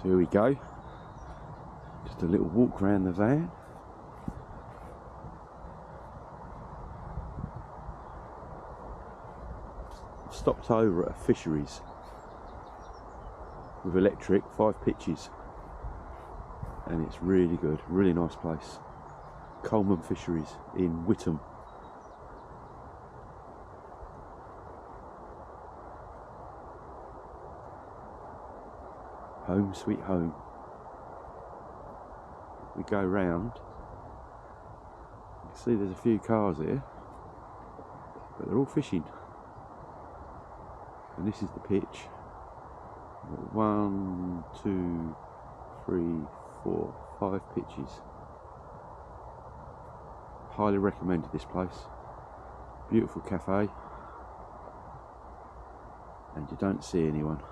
So here we go, just a little walk around the van. I've stopped over at a fisheries with electric, 5 pitches, and it's really good, really nice place. Colemans Fisheries in Whittam. Home sweet home. We go round, you can see there's a few cars here, but they're all fishing. And this is the pitch. 1, 2, 3, 4, 5 pitches. Highly recommended this place. Beautiful cafe, and you don't see anyone.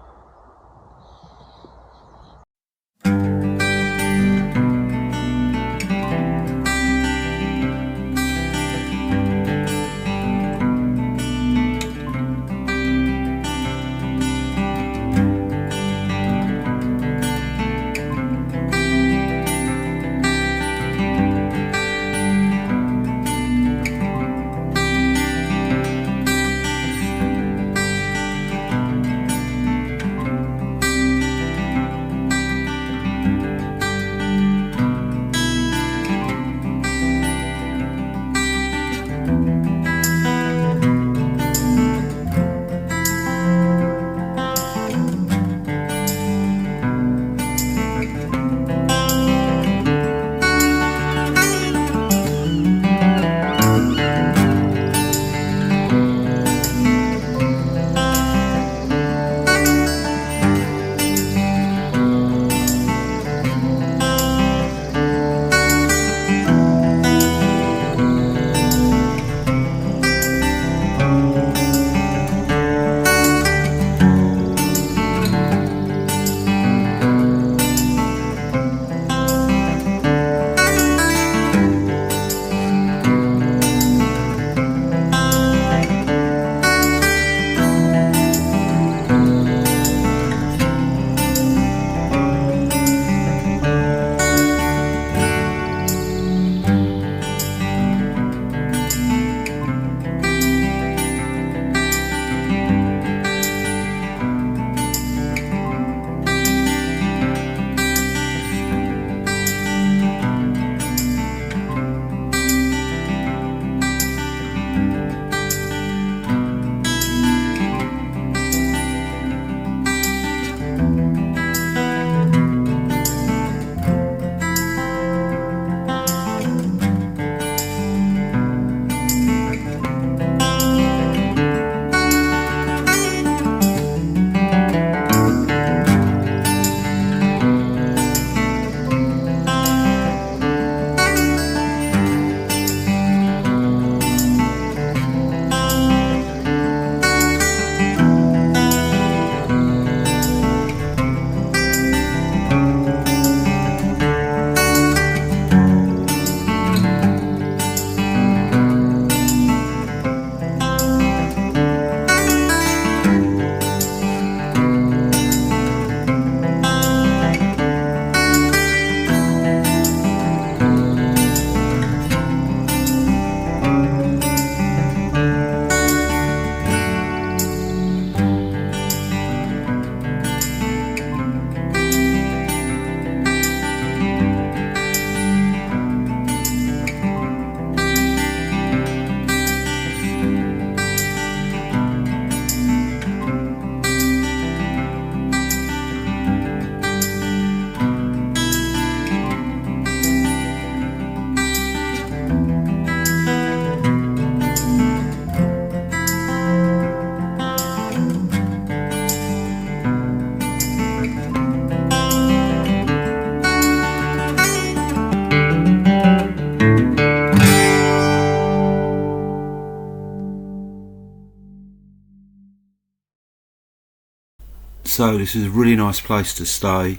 So this is a really nice place to stay.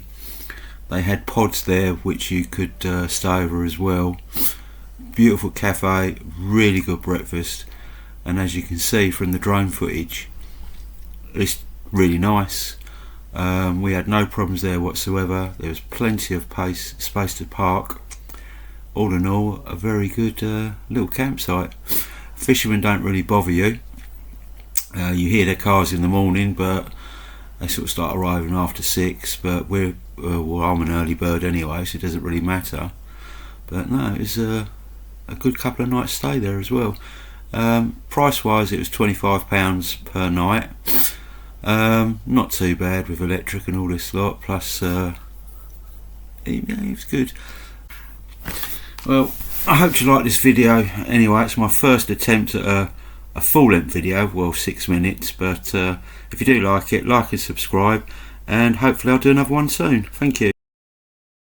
They had pods there which you could stay over as well. Beautiful cafe, really good breakfast, and as you can see from the drone footage, it's really nice. We had no problems there whatsoever. There was plenty of space to park. All in all, a very good little campsite. Fishermen don't really bother you. You hear their cars in the morning, but they sort of start arriving after 6. But well, I'm an early bird anyway, so it doesn't really matter. But no, it was a good couple of nights stay there as well. Price wise, it was £25 per night. Not too bad with electric and all this lot. Plus, it was good. Well, I hope you like this video. Anyway, it's my first attempt at a full-length video, well, 6 minutes. But if you do like it, like and subscribe, and hopefully I'll do another one soon. Thank you.